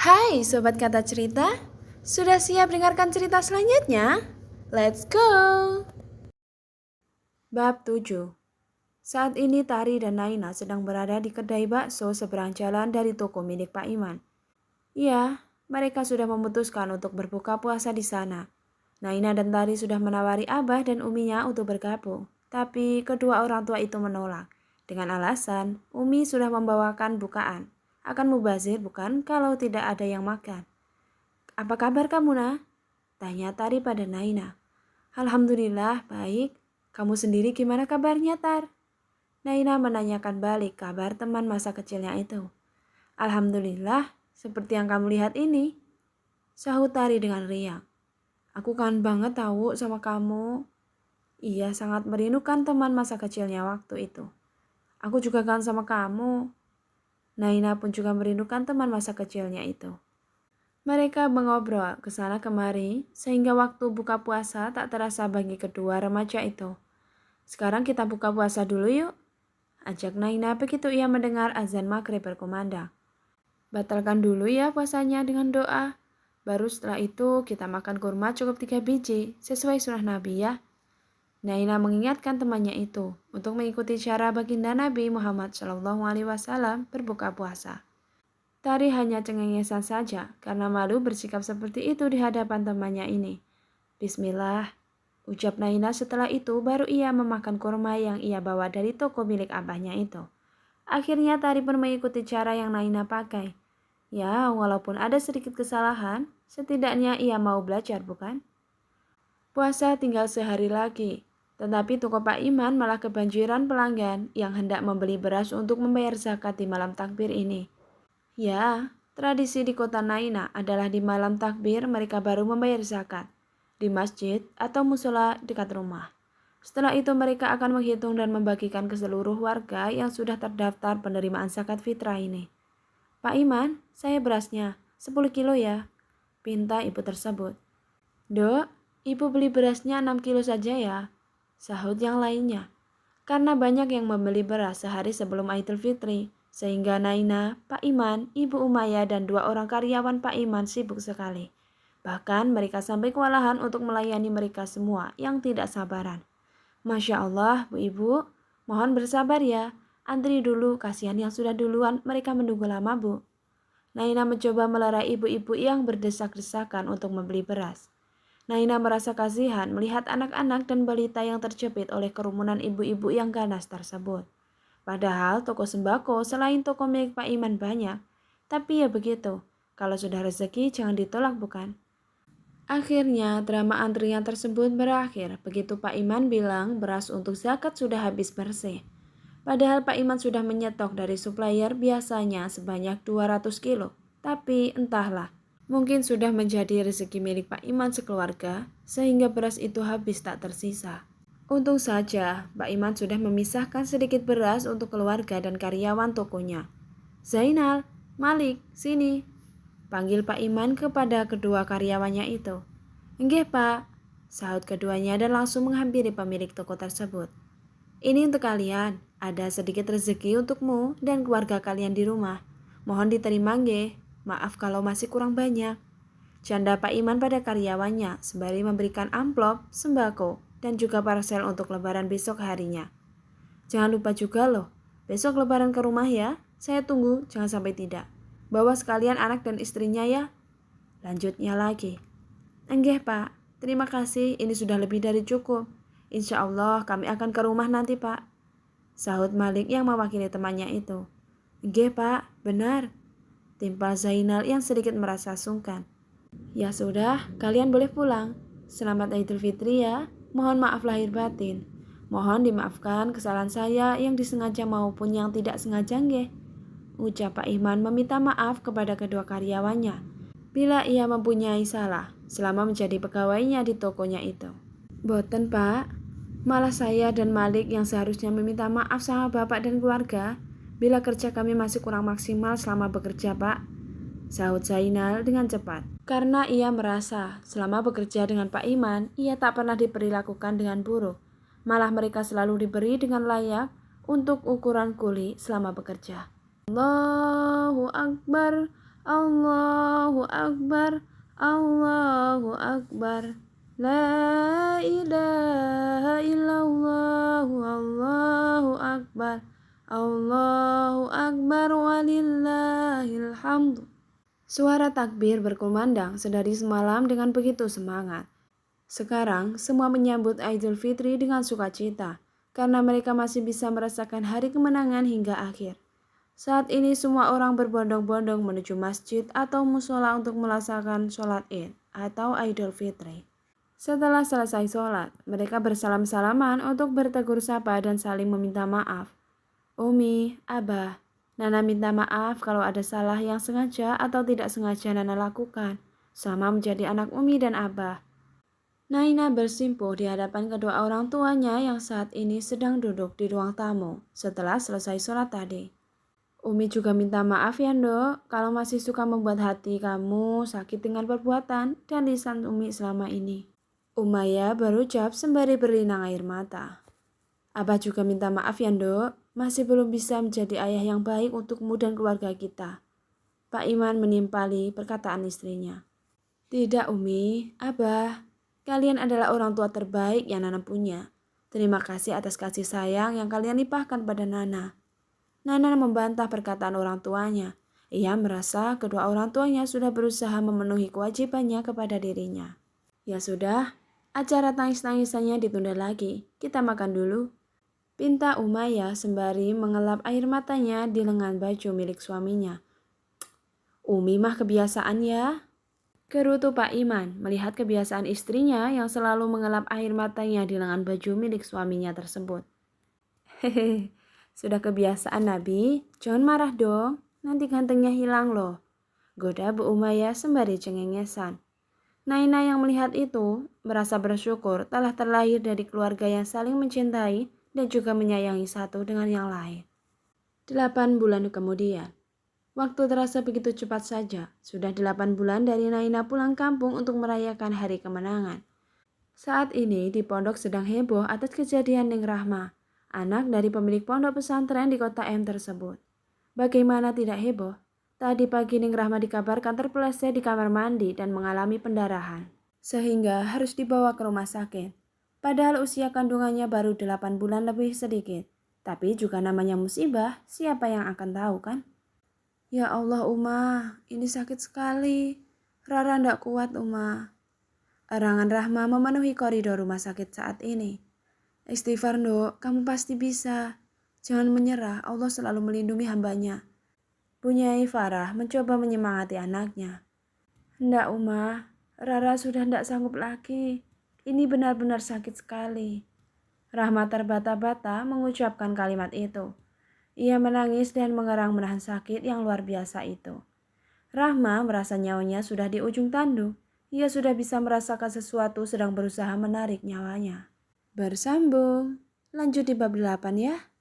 Hai Sobat Kata Cerita, sudah siap dengarkan cerita selanjutnya? Let's go! Bab 7. Saat ini Tari dan Naina sedang berada di kedai bakso seberang jalan dari toko milik Pak Iman. Ya, mereka sudah memutuskan untuk berbuka puasa di sana. Naina dan Tari sudah menawari Abah dan Uminya untuk bergabung, tapi kedua orang tua itu menolak. Dengan alasan, Umi sudah membawakan bukaan. Akan mubazir bukan kalau tidak ada yang makan. Apa kabar kamu, Nah? Tanya Tari pada Naina. Alhamdulillah, baik. Kamu sendiri gimana kabarnya, Tar? Naina menanyakan balik kabar teman masa kecilnya itu. Alhamdulillah, seperti yang kamu lihat ini. Sahut Tari dengan riang. Aku kangen banget tahu sama kamu. Ia sangat merindukan teman masa kecilnya waktu itu. Aku juga kangen sama kamu. Naina pun juga merindukan teman masa kecilnya itu. Mereka mengobrol ke sana kemari sehingga waktu buka puasa tak terasa bagi kedua remaja itu. Sekarang kita buka puasa dulu yuk, ajak Naina begitu ia mendengar azan maghrib berkumandang. Batalkan dulu ya puasanya dengan doa. Baru setelah itu kita makan kurma cukup 3 biji sesuai sunnah Nabi ya. Naina mengingatkan temannya itu untuk mengikuti cara baginda Nabi Muhammad SAW berbuka puasa. Tari hanya cengengesan saja karena malu bersikap seperti itu di hadapan temannya ini. Bismillah, ucap Naina setelah itu baru ia memakan kurma yang ia bawa dari toko milik abahnya itu. Akhirnya Tari pun mengikuti cara yang Naina pakai. Ya, walaupun ada sedikit kesalahan, setidaknya ia mau belajar bukan? Puasa tinggal sehari lagi, tetapi toko Pak Iman malah kebanjiran pelanggan yang hendak membeli beras untuk membayar zakat di malam takbir ini. Ya, tradisi di kota Naina adalah di malam takbir mereka baru membayar zakat di masjid atau musola dekat rumah. Setelah itu mereka akan menghitung dan membagikan ke seluruh warga yang sudah terdaftar penerimaan zakat fitrah ini. Pak Iman, saya berasnya 10 kilo ya, pinta ibu tersebut. Dok, ibu beli berasnya 6 kilo saja ya, sahut yang lainnya. Karena banyak yang membeli beras sehari sebelum Idul Fitri, sehingga Naina, Pak Iman, Ibu Umaya, dan 2 orang karyawan Pak Iman sibuk sekali. Bahkan mereka sampai kewalahan untuk melayani mereka semua yang tidak sabaran. Masya Allah, Bu Ibu, mohon bersabar ya. Antri dulu, kasihan yang sudah duluan, mereka menunggu lama, Bu. Naina mencoba melerai ibu-ibu yang berdesak-desakan untuk membeli beras. Naina merasa kasihan melihat anak-anak dan balita yang terjepit oleh kerumunan ibu-ibu yang ganas tersebut. Padahal toko sembako selain toko milik Pak Iman banyak. Tapi ya begitu, kalau sudah rezeki jangan ditolak bukan? Akhirnya drama antrian tersebut berakhir begitu Pak Iman bilang beras untuk zakat sudah habis bersih. Padahal Pak Iman sudah menyetok dari supplier biasanya sebanyak 200 kilo. Tapi entahlah, mungkin sudah menjadi rezeki milik Pak Iman sekeluarga, sehingga beras itu habis tak tersisa. Untung saja, Pak Iman sudah memisahkan sedikit beras untuk keluarga dan karyawan tokonya. Zainal, Malik, sini, panggil Pak Iman kepada kedua karyawannya itu. Enggih Pak, sahut keduanya dan langsung menghampiri pemilik toko tersebut. Ini untuk kalian, ada sedikit rezeki untukmu dan keluarga kalian di rumah. Mohon diterima nggih, maaf kalau masih kurang banyak. Canda Pak Iman pada karyawannya sembari memberikan amplop, sembako, dan juga parcel untuk lebaran besok harinya. Jangan lupa juga loh, besok lebaran ke rumah ya, saya tunggu, jangan sampai tidak. Bawa sekalian anak dan istrinya ya. Lanjutnya lagi. Enggih Pak, terima kasih, ini sudah lebih dari cukup. Insya Allah kami akan ke rumah nanti Pak, sahut Malik yang mewakili temannya itu. Enggih Pak, benar, timpal Zainal yang sedikit merasa sungkan. Ya sudah, kalian boleh pulang. Selamat Idul Fitri ya. Mohon maaf lahir batin. Mohon dimaafkan kesalahan saya yang disengaja maupun yang tidak sengaja nggih. Ucap Pak Iman meminta maaf kepada kedua karyawannya bila ia mempunyai salah selama menjadi pegawainya di tokonya itu. Boten Pak, malah saya dan Malik yang seharusnya meminta maaf sama Bapak dan keluarga bila kerja kami masih kurang maksimal selama bekerja Pak, sahut Zainal dengan cepat. Karena ia merasa selama bekerja dengan Pak Iman, ia tak pernah diperlakukan dengan buruk. Malah mereka selalu diberi dengan layak untuk ukuran kuli selama bekerja. Allahu Akbar, Allahu Allahu Akbar, Allahu Akbar. La ilaha illallah, Allahu Akbar, Allahu Akbar walillahil hamd. Suara takbir berkumandang sedari semalam dengan begitu semangat. Sekarang semua menyambut Idul Fitri dengan sukacita, karena mereka masih bisa merasakan hari kemenangan hingga akhir. Saat ini semua orang berbondong-bondong menuju masjid atau musola untuk melaksanakan sholat Id atau Idul Fitri. Setelah selesai sholat, mereka bersalam-salaman untuk bertegur sapa dan saling meminta maaf. Umi, Abah, Nana minta maaf kalau ada salah yang sengaja atau tidak sengaja Nana lakukan selama menjadi anak Umi dan Abah. Naina bersimpuh di hadapan kedua orang tuanya yang saat ini sedang duduk di ruang tamu setelah selesai sholat tadi. Umi juga minta maaf ya Ndok kalau masih suka membuat hati kamu sakit dengan perbuatan dan lisan Umi selama ini. Umayyah berucap sembari berlinang air mata. Abah juga minta maaf ya Ndok, masih belum bisa menjadi ayah yang baik untukmu dan keluarga kita. Pak Iman menimpali perkataan istrinya. Tidak Umi, Abah, kalian adalah orang tua terbaik yang Nana punya. Terima kasih atas kasih sayang yang kalian limpahkan pada Nana. Nana membantah perkataan orang tuanya. Ia merasa kedua orang tuanya sudah berusaha memenuhi kewajibannya kepada dirinya. Ya sudah, acara tangis-tangisannya ditunda lagi. Kita makan dulu. Pinta Umayyah sembari mengelap air matanya di lengan baju milik suaminya. Umi mah kebiasaan ya. Gerutu Pak Iman melihat kebiasaan istrinya yang selalu mengelap air matanya di lengan baju milik suaminya tersebut. Hehehe, sudah kebiasaan Nabi, jangan marah dong, nanti gantengnya hilang loh. Goda Bu Umayyah sembari cengengesan. Naina yang melihat itu merasa bersyukur telah terlahir dari keluarga yang saling mencintai dan juga menyayangi satu dengan yang lain. 8 bulan kemudian. Waktu terasa begitu cepat saja. Sudah 8 bulan dari Naina pulang kampung untuk merayakan hari kemenangan. Saat ini di pondok sedang heboh atas kejadian Neng Rahma, anak dari pemilik pondok pesantren di kota M tersebut. Bagaimana tidak heboh? Tadi pagi Neng Rahma dikabarkan terpeleset di kamar mandi dan mengalami pendarahan, sehingga harus dibawa ke rumah sakit. Padahal usia kandungannya baru 8 bulan lebih sedikit. Tapi juga namanya musibah, siapa yang akan tahu kan? Ya Allah Uma, ini sakit sekali. Rara ndak kuat Uma. Erangan Rahma memenuhi koridor rumah sakit saat ini. Istighfar Ndok, kamu pasti bisa. Jangan menyerah, Allah selalu melindungi hambanya. Bunyai Farah mencoba menyemangati anaknya. Ndak Uma, Rara sudah ndak sanggup lagi. Ini benar-benar sakit sekali. Rahma terbata-bata mengucapkan kalimat itu. Ia menangis dan mengerang menahan sakit yang luar biasa itu. Rahma merasa nyawanya sudah di ujung tanduk. Ia sudah bisa merasakan sesuatu sedang berusaha menarik nyawanya. Bersambung. Lanjut di bab 8 ya.